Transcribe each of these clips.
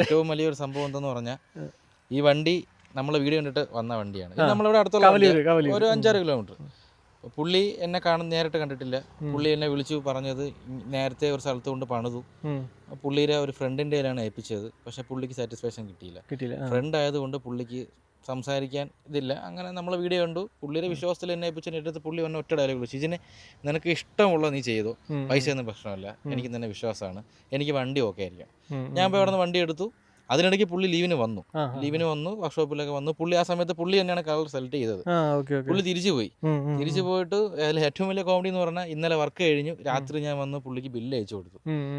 ഏറ്റവും വലിയൊരു സംഭവം എന്തെന്ന് പറഞ്ഞാൽ ഈ വണ്ടി നമ്മൾ വീഡിയോ കണ്ടിട്ട് വന്ന വണ്ടിയാണ്. ഇത് നമ്മളിവിടെ അടുത്തുള്ള ഒരു 5-6 കിലോമീറ്റർ. പുള്ളി എന്നെ നേരിട്ട് കണ്ടിട്ടില്ല. പുള്ളി എന്നെ വിളിച്ചു പറഞ്ഞത് നേരത്തെ ഒരു സ്ഥലത്ത് കൊണ്ട് പണിതു, പുള്ളിയുടെ ഒരു ഫ്രണ്ടിൻ്റെ കയ്യിലാണ് ഏൽപ്പിച്ചത്. പക്ഷേ പുള്ളിക്ക് സാറ്റിസ്ഫാക്ഷൻ കിട്ടിയില്ല. ഫ്രണ്ട് ആയതുകൊണ്ട് പുള്ളിക്ക് സംസാരിക്കാൻ ഇതില്ല. അങ്ങനെ നമ്മൾ വീഡിയോ കണ്ടു, പുള്ളിയുടെ വിശ്വാസത്തിൽ എന്നെ ഏൽപ്പിച്ചതിൻ്റെ അടുത്ത് പുള്ളി വന്ന ഒറ്റ ഡയലോഗ് വിളിച്ചു, ഇതിനെ നിനക്ക് ഇഷ്ടമുള്ള നീ ചെയ്തോ, പൈസ ഒന്നും പ്രശ്നമല്ല, എനിക്ക് തന്നെ വിശ്വാസമാണ്, എനിക്ക് വണ്ടി ഓക്കെ ആയിരിക്കാം. ഞാൻ പോയി അവിടെ നിന്ന് വണ്ടി എടുത്തു. അതിനിടയ്ക്ക് പുള്ളി ലീവിന് വന്നു വർക്ക്ഷോപ്പിലൊക്കെ വന്നു. പുള്ളി ആ സമയത്ത് പുള്ളി തന്നെയാണ് കളർ സെലക്ട് ചെയ്തത്. പുള്ളി തിരിച്ചു പോയിട്ട് അതിൽ ഏറ്റവും വലിയ കോമഡി എന്ന് പറഞ്ഞാൽ ഇന്നലെ വർക്ക് കഴിഞ്ഞു, രാത്രി ഞാൻ വന്ന് പുള്ളിക്ക് ബില്ല് അയച്ചു കൊടുത്തു.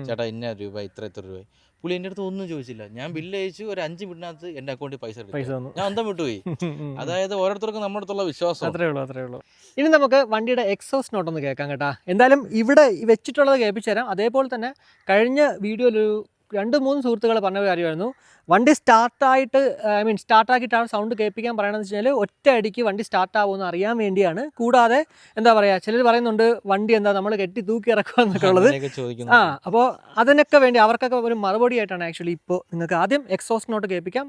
ചേട്ടാ ഇന്ന രൂപ ഇത്ര രൂപ. പുള്ളി എൻ്റെ അടുത്ത് ഒന്നും ചോദിച്ചില്ല. ഞാൻ ബില്ല് അയച്ചു, ഒരു 5 മിനിറ്റിനകത്ത് എൻ്റെ അക്കൗണ്ടിൽ പൈസ എടുത്തു. ഞാൻ അന്തം വിട്ടുപോയി. അതായത് ഓരോരുത്തർക്കും നമ്മുടെ അടുത്തുള്ള വിശ്വാസം. അത്രേ ഉള്ളൂ. ഇനി നമുക്ക് വണ്ടിയുടെ എക്സോസ്റ്റ് നോട്ട് ഒന്ന് കേൾക്കാം കേട്ടാ. എന്തായാലും ഇവിടെ വെച്ചിട്ടുള്ളത് കേൾപ്പിച്ചു തരാം. അതേപോലെ തന്നെ കഴിഞ്ഞ വീഡിയോയിലൊരു 2-3 സുഹൃത്തുക്കൾ പറഞ്ഞ കാര്യമായിരുന്നു, വണ്ടി സ്റ്റാർട്ടാക്കിയിട്ട് ആ സൗണ്ട് കേൾപ്പിക്കാൻ പറയണമെന്ന് വെച്ച് കഴിഞ്ഞാൽ ഒറ്റ അടിക്ക് വണ്ടി സ്റ്റാർട്ടാവുമെന്ന് അറിയാൻ വേണ്ടിയാണ്. കൂടാതെ എന്താ പറയുക, ചിലർ പറയുന്നുണ്ട് വണ്ടി നമ്മൾ കെട്ടി തൂക്കി ഇറക്കുക എന്നൊക്കെ ഉള്ളത്. അപ്പോൾ അതിനൊക്കെ വേണ്ടി അവർക്കൊക്കെ ഒരു മറുപടി ആയിട്ടാണ് ആക്ച്വലി ഇപ്പോൾ നിങ്ങൾക്ക് ആദ്യം എക്സോസ്റ്റ് നോട്ട് കേൾപ്പിക്കാം.